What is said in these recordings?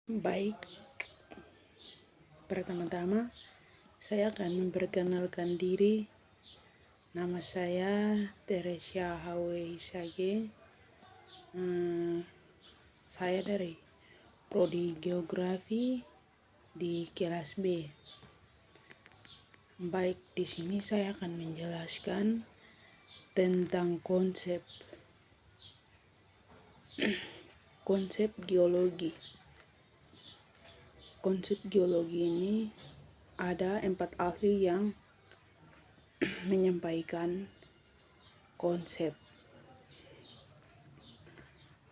Baik, pertama-tama saya akan memperkenalkan diri. Nama saya Teresia Hawe Hisage. Saya dari Prodi Geografi di kelas B. Baik, di sini saya akan menjelaskan tentang konsep geologi. Konsep geologi ini ada 4 ahli yang menyampaikan konsep.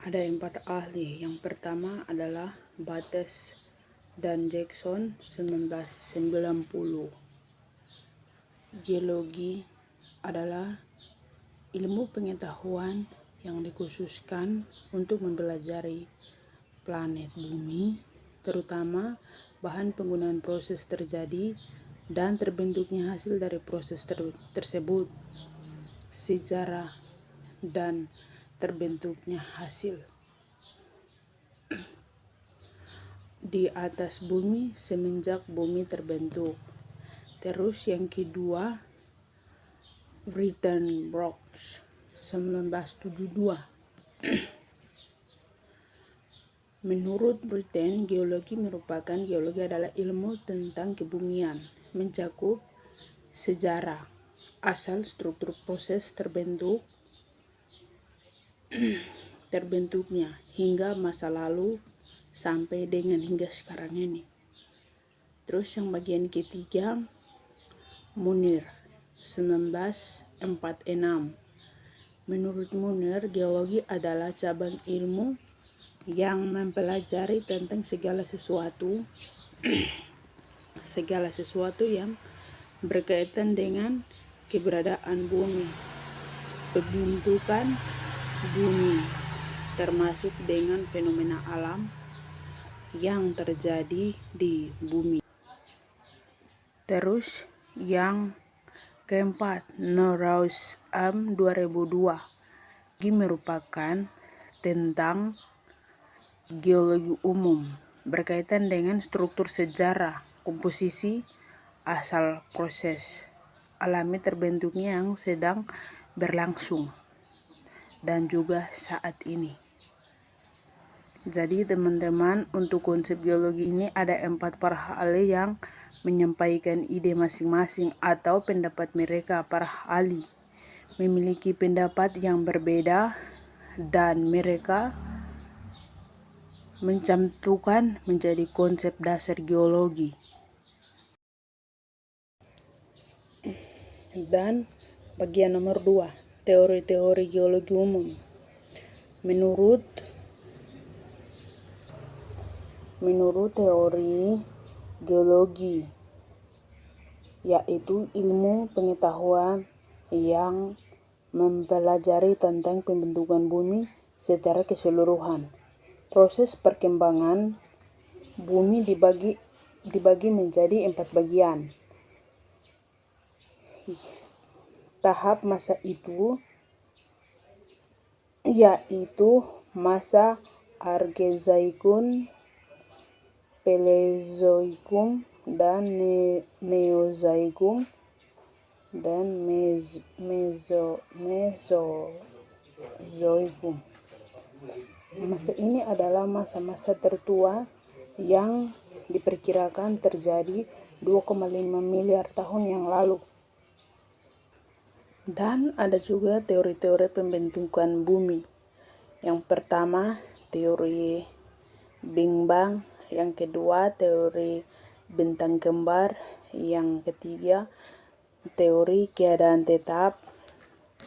Ada 4 ahli. Yang pertama adalah Bates dan Jackson 1990. Geologi adalah ilmu pengetahuan yang dikhususkan untuk mempelajari planet bumi, terutama bahan penggunaan proses terjadi dan terbentuknya hasil dari proses tersebut, sejarah dan terbentuknya hasil di atas bumi semenjak bumi terbentuk. Terus yang kedua, Britain Brooks 1972. Menurut Britain, geologi adalah ilmu tentang kebumian, mencakup sejarah, asal struktur proses terbentuknya hingga masa lalu sampai dengan hingga sekarang ini. Terus yang bagian ketiga, Munir 1946. Menurut Munir, geologi adalah cabang ilmu yang mempelajari tentang segala sesuatu yang berkaitan dengan keberadaan bumi, pembentukan bumi, termasuk dengan fenomena alam yang terjadi di bumi. Terus yang keempat, Norhaus 2002, ini merupakan tentang geologi umum berkaitan dengan struktur sejarah, komposisi, asal proses alami terbentuknya yang sedang berlangsung dan juga saat ini. Jadi teman-teman, untuk konsep geologi ini ada 4 para ahli yang menyampaikan ide masing-masing atau pendapat mereka. Para ahli memiliki pendapat yang berbeda dan mereka mencantumkan menjadi konsep dasar geologi. Dan bagian nomor 2, teori-teori geologi umum. Menurut teori geologi, yaitu ilmu pengetahuan yang mempelajari tentang pembentukan bumi secara keseluruhan. Proses perkembangan bumi dibagi menjadi 4 bagian. Tahap masa itu yaitu masa Archeozoikum, Paleozoikum, dan Neozoikum, dan Mesozoikum. Masa ini adalah masa-masa tertua yang diperkirakan terjadi 2,5 miliar tahun yang lalu. Dan ada juga teori-teori pembentukan bumi. Yang pertama, teori Big Bang. Yang kedua, teori bintang kembar. Yang ketiga, teori keadaan tetap.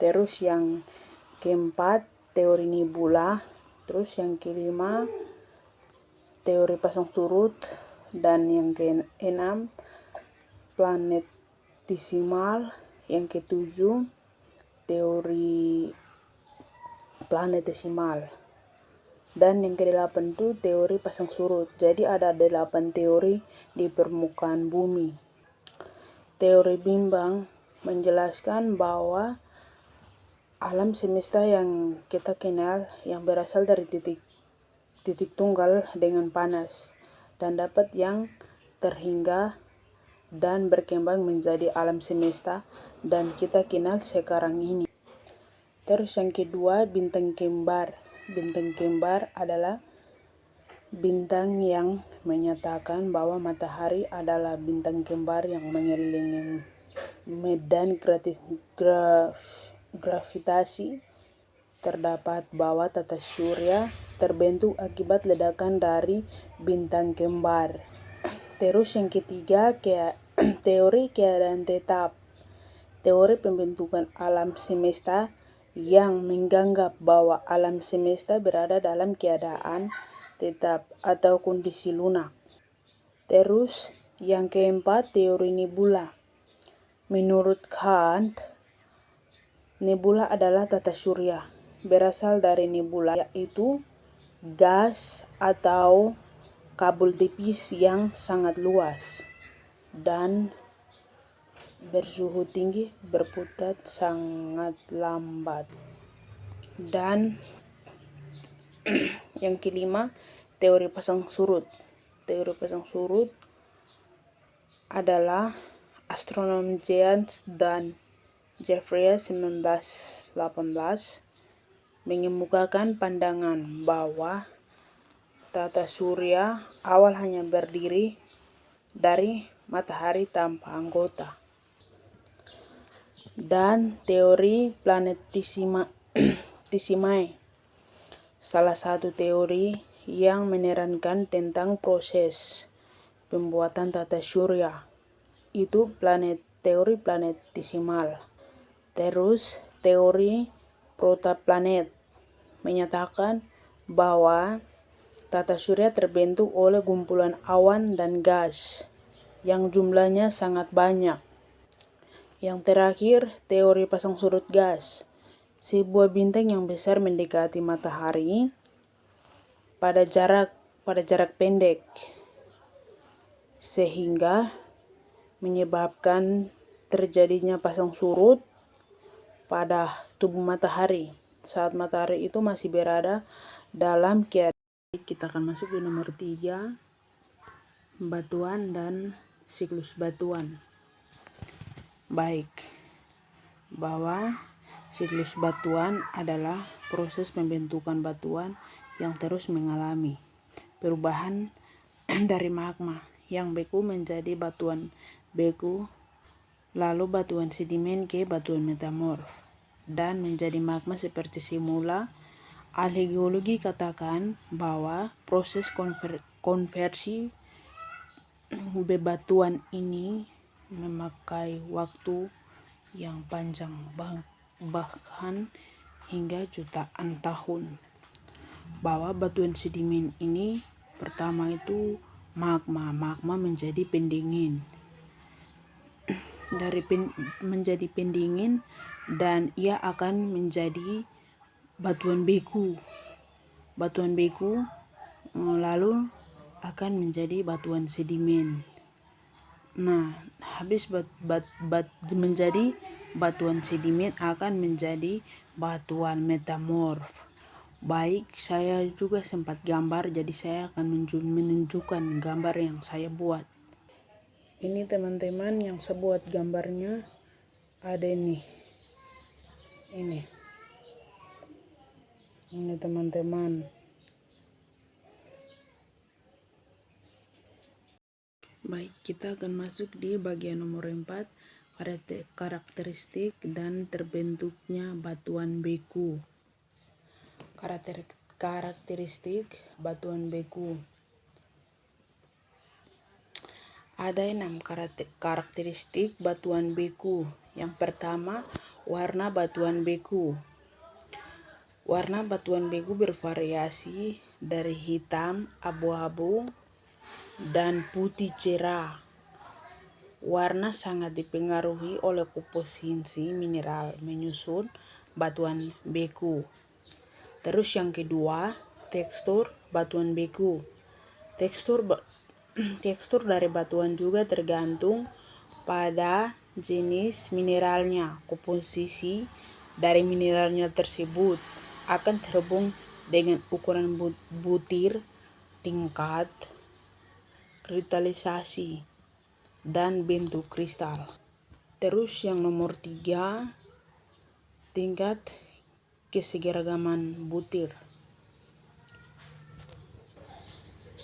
Terus yang keempat, teori nebula. Terus yang kelima, teori pasang surut. Dan yang keenam, planetesimal. Yang ketujuh, teori planetesimal. Dan yang ke-8 itu teori pasang surut. Jadi ada 8 teori di permukaan bumi. Teori Big Bang menjelaskan bahwa alam semesta yang kita kenal yang berasal dari titik tunggal dengan panas dan dapat yang terhingga dan berkembang menjadi alam semesta dan kita kenal sekarang ini. Terus yang kedua, bintang kembar. Bintang kembar adalah bintang yang menyatakan bahwa matahari adalah bintang kembar yang mengelilingi medan gravitasi. Terdapat bahwa tata surya terbentuk akibat ledakan dari bintang kembar. Terus yang ketiga, teori keadaan tetap. Teori pembentukan alam semesta yang menganggap bahwa alam semesta berada dalam keadaan tetap atau kondisi lunak. Terus yang keempat, teori nebula. Menurut Kant, nebula adalah tata surya. Berasal dari nebula, yaitu gas atau kabel tipis yang sangat luas dan bersuhu tinggi, berputar sangat lambat. Dan yang kelima, teori pasang surut. Teori pasang surut adalah astronom James dan Jeffreys 1918 mengemukakan pandangan bahwa tata surya awal hanya berdiri dari matahari tanpa anggota. Dan teori planetesimae, salah satu teori yang menerangkan tentang proses pembuatan tata surya, itu teori planetesimal. Terus teori protoplanet menyatakan bahwa tata surya terbentuk oleh kumpulan awan dan gas yang jumlahnya sangat banyak. Yang terakhir, teori pasang surut gas. Sebuah bintang yang besar mendekati matahari pada jarak pendek, sehingga menyebabkan terjadinya pasang surut pada tubuh matahari saat matahari itu masih berada dalam keadaan. Kita akan masuk di nomor 3, batuan dan siklus batuan. Baik, bahwa siklus batuan adalah proses pembentukan batuan yang terus mengalami perubahan dari magma yang beku menjadi batuan beku, lalu batuan sedimen ke batuan metamorf, dan menjadi magma seperti semula. Ahli geologi katakan bahwa proses konversi bebatuan ini memakai waktu yang panjang, bahkan hingga jutaan tahun. Bahwa batuan sedimen ini pertama itu magma menjadi pendingin. Menjadi pendingin dan ia akan menjadi batuan beku. Batuan beku lalu akan menjadi batuan sedimen. Nah, habis menjadi batuan sedimen akan menjadi batuan metamorf. Baik, saya juga sempat gambar, jadi saya akan menunjukkan gambar yang saya buat. Ini teman-teman yang saya buat gambarnya ada nih. Ini teman-teman. Baik, kita akan masuk di bagian nomor 4, karakteristik dan terbentuknya batuan beku. Karakteristik batuan beku. Ada 6 karakteristik batuan beku. Yang pertama, warna batuan beku. Warna batuan beku bervariasi dari hitam, abu-abu, dan putih cerah. Warna sangat dipengaruhi oleh komposisi mineral menyusun batuan beku. Terus yang kedua, tekstur batuan beku. Tekstur dari batuan juga tergantung pada jenis mineralnya. Komposisi dari mineralnya tersebut akan terhubung dengan ukuran butir, tingkat kristalisasi, dan bentuk kristal. Terus yang nomor 3, tingkat keseragaman butir.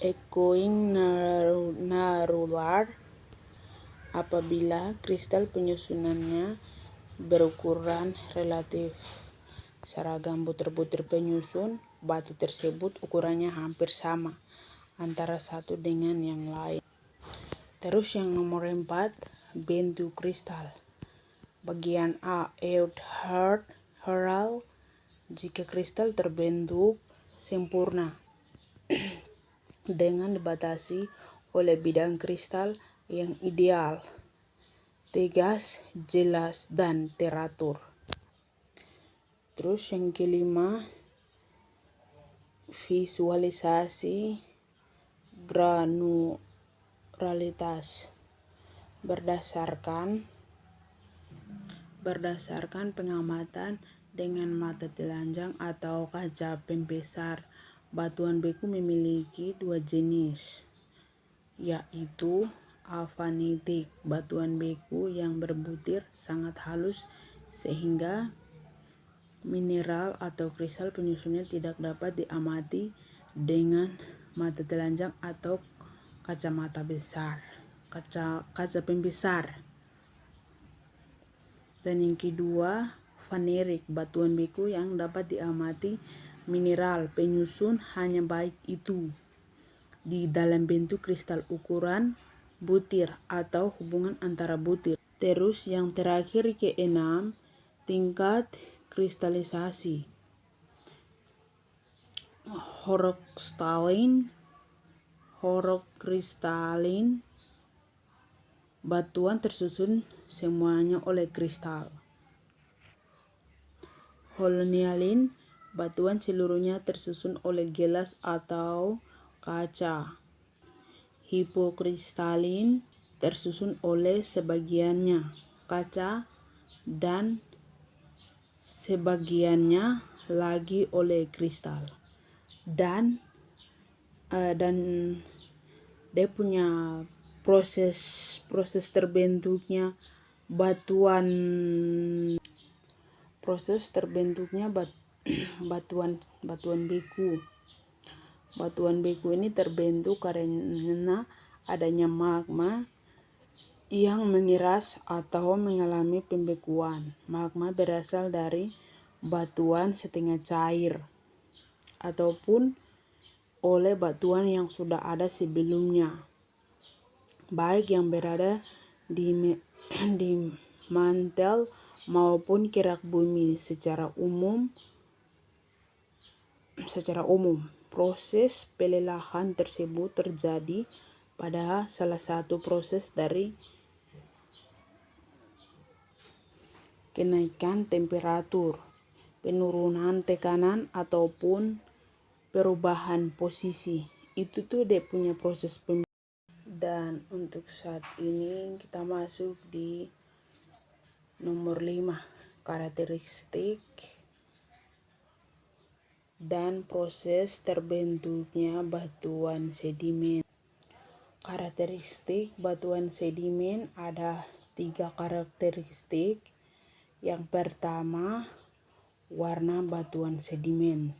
Echoing narular apabila kristal penyusunannya berukuran relatif seragam. Butir-butir penyusun batu tersebut ukurannya hampir sama antara satu dengan yang lain. Terus yang nomor 4, bentuk kristal. Bagian A, Earth-Hurl, jika kristal terbentuk sempurna dengan dibatasi oleh bidang kristal yang ideal, tegas, jelas, dan teratur. Terus yang kelima, visualisasi granularitas berdasarkan pengamatan dengan mata telanjang atau kaca pembesar. Batuan beku memiliki 2 jenis, yaitu avanitik, batuan beku yang berbutir sangat halus sehingga mineral atau kristal penyusunnya tidak dapat diamati dengan mata telanjang atau kaca pembesar. Dan yang kedua, vanerik, batuan beku yang dapat diamati mineral penyusun hanya baik itu di dalam bentuk kristal ukuran butir atau hubungan antara butir. Terus yang terakhir ke-6, tingkat kristalisasi. Horokristalin, batuan tersusun semuanya oleh kristal. Holonialin, batuan seluruhnya tersusun oleh gelas atau kaca. Hipokristalin, tersusun oleh sebagiannya kaca dan sebagiannya lagi oleh kristal. Dan dia punya proses terbentuknya batuan beku. Batuan beku ini terbentuk karena adanya magma yang mengeras atau mengalami pembekuan. Magma berasal dari batuan setengah cair ataupun oleh batuan yang sudah ada sebelumnya, baik yang berada di mantel maupun kerak bumi. Secara umum, proses pelelahan tersebut terjadi pada salah satu proses dari kenaikan temperatur, penurunan tekanan, ataupun perubahan posisi. Itu tuh dia punya proses Dan untuk saat ini kita masuk di nomor 5, karakteristik dan proses terbentuknya batuan sedimen. Karakteristik batuan sedimen ada 3 karakteristik. Yang pertama, warna batuan sedimen.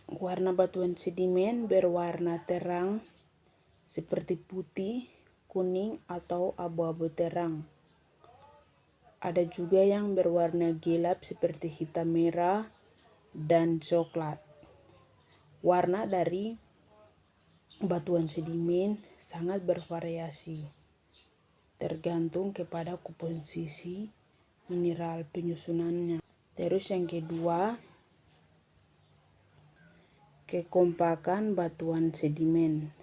Warna batuan sedimen berwarna terang seperti putih, kuning, atau abu-abu terang. Ada juga yang berwarna gelap seperti hitam merah dan coklat. Warna dari batuan sedimen sangat bervariasi, tergantung kepada komposisi mineral penyusunannya. Terus yang kedua, kekompakan batuan sedimen.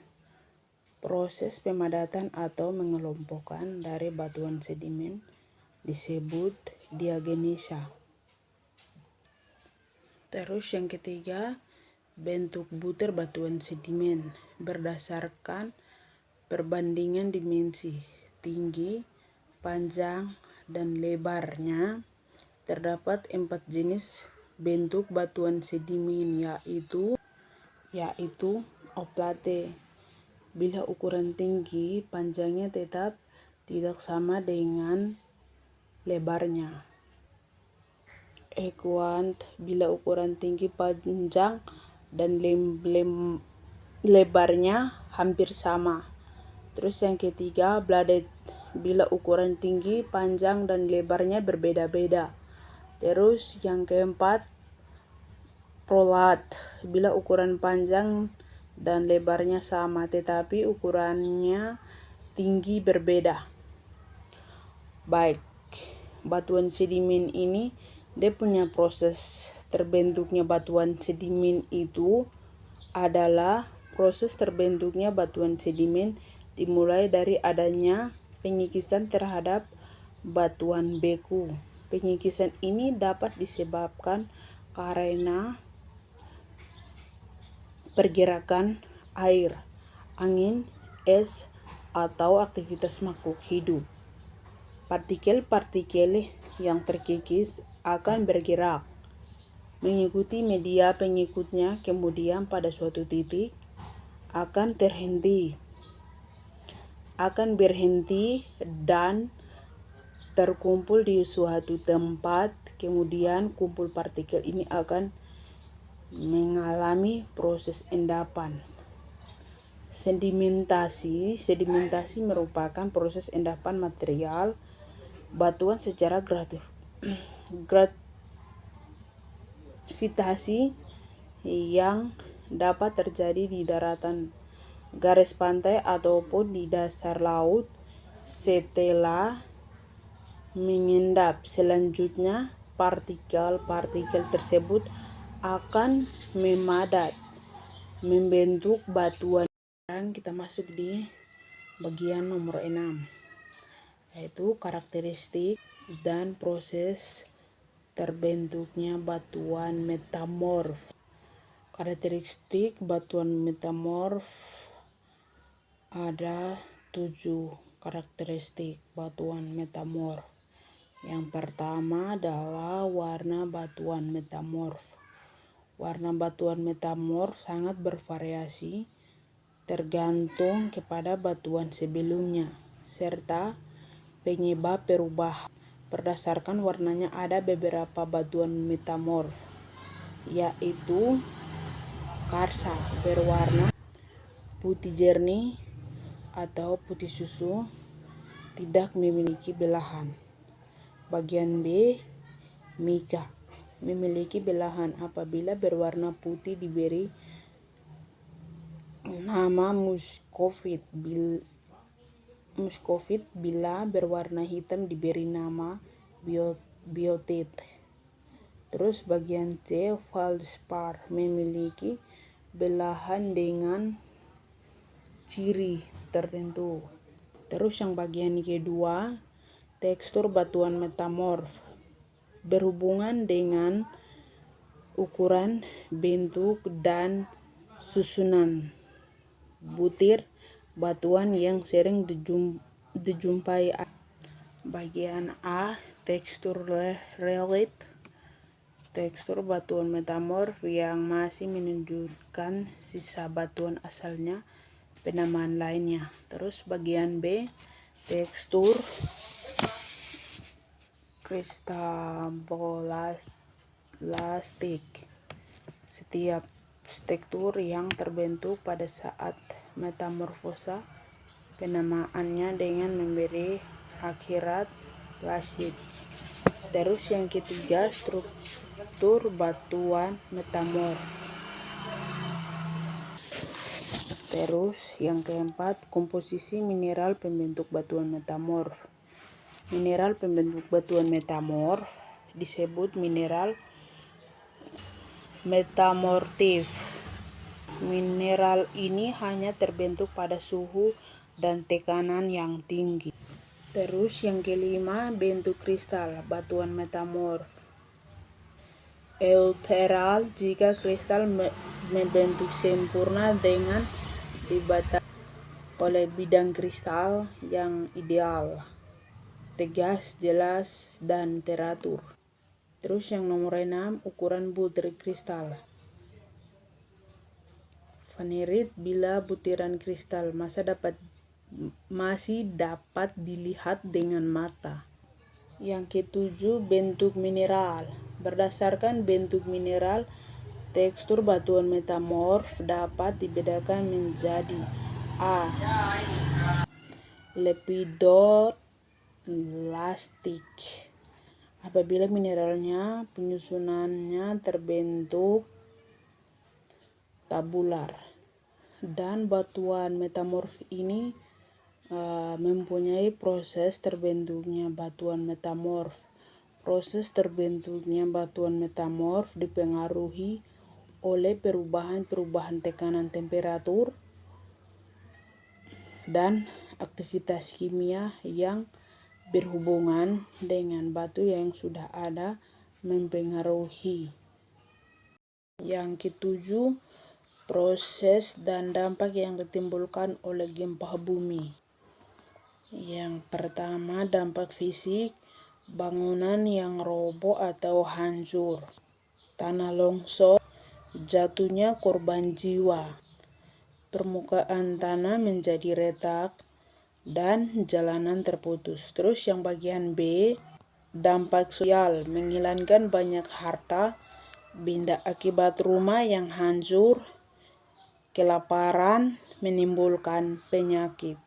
Proses pemadatan atau mengelompokkan dari batuan sedimen disebut diagenesa. Terus yang ketiga, bentuk butir batuan sedimen berdasarkan perbandingan dimensi, tinggi, panjang, dan lebarnya. Terdapat 4 jenis bentuk batuan sedimen, yaitu oblate. Bila ukuran tinggi, panjangnya tetap tidak sama dengan lebarnya. Equant, bila ukuran tinggi, panjang, dan lebarnya hampir sama. Terus yang ketiga, bladet, bila ukuran tinggi, panjang, dan lebarnya berbeda-beda. Terus yang keempat, prolat, bila ukuran panjang dan lebarnya sama tetapi ukurannya tinggi berbeda. Baik, batuan sedimen ini dia punya proses terbentuknya batuan sedimen itu adalah proses terbentuknya batuan sedimen dimulai dari adanya penyikisan terhadap batuan beku. Penyikisan ini dapat disebabkan karena pergerakan air, angin, es, atau aktivitas makhluk hidup. Partikel-partikel yang terkikis akan bergerak mengikuti media pengikutnya, kemudian pada suatu titik akan berhenti dan terkumpul di suatu tempat. Kemudian kumpul partikel ini akan mengalami proses endapan. Sedimentasi merupakan proses endapan material batuan secara gravitasi yang dapat terjadi di daratan, garis pantai, ataupun di dasar laut setelah mengendap. Selanjutnya, partikel-partikel tersebut akan memadat membentuk batuan. Sekarang kita masuk di bagian nomor 6, yaitu karakteristik dan proses terbentuknya batuan metamorf. Karakteristik batuan metamorf ada 7 karakteristik batuan metamorf. Yang pertama adalah warna batuan metamorf. Warna batuan metamorf sangat bervariasi tergantung kepada batuan sebelumnya serta penyebab perubahan. Berdasarkan warnanya ada beberapa batuan metamorf, yaitu karsa berwarna putih jernih atau putih susu, tidak memiliki belahan. Bagian B, mika, memiliki belahan. Apabila berwarna putih diberi nama muskovit, bila berwarna hitam diberi nama biotit. Terus bagian C, feldspar, memiliki belahan dengan ciri tertentu. Terus yang bagian kedua, tekstur batuan metamorf berhubungan dengan ukuran, bentuk, dan susunan butir batuan yang sering dijumpai. Bagian A, tekstur relief, tekstur batuan metamorf yang masih menunjukkan sisa batuan asalnya, penamaan lainnya. Terus bagian B, tekstur kristabolastik, setiap tekstur yang terbentuk pada saat metamorfosa, penamaannya dengan memberi akhirat lasit. Terus yang ketiga, struktur batuan metamorf. Terus yang keempat, komposisi mineral pembentuk batuan metamorf. Mineral pembentuk batuan metamorf disebut mineral metamortif. Mineral ini hanya terbentuk pada suhu dan tekanan yang tinggi. Terus yang kelima, bentuk kristal batuan metamorf. Euteral jika kristal membentuk sempurna dengan dibatasi oleh bidang kristal yang ideal, tegas, jelas, dan teratur. Terus yang nomor 6, ukuran butir kristal. vulkanerit bila butiran kristal masih dapat dilihat dengan mata. Yang ketujuh, bentuk mineral. Berdasarkan bentuk mineral, tekstur batuan metamorf dapat dibedakan menjadi A. Lepidotlastik, apabila mineralnya penyusunannya terbentuk tabular, dan batuan metamorf ini mempunyai proses terbentuknya batuan metamorf. Proses terbentuknya batuan metamorf dipengaruhi oleh perubahan tekanan temperatur dan aktivitas kimia yang berhubungan dengan batu yang sudah ada mempengaruhi. Yang ketujuh, proses dan dampak yang ditimbulkan oleh gempa bumi. Yang pertama, dampak fisik, bangunan yang roboh atau hancur, tanah longsor, jatuhnya korban jiwa, permukaan tanah menjadi retak, dan jalanan terputus. Terus yang bagian B, dampak sosial, menghilangkan banyak harta benda akibat rumah yang hancur, kelaparan, menimbulkan penyakit.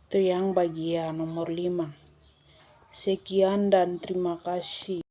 Itu yang bagian nomor 5. Sekian dan terima kasih.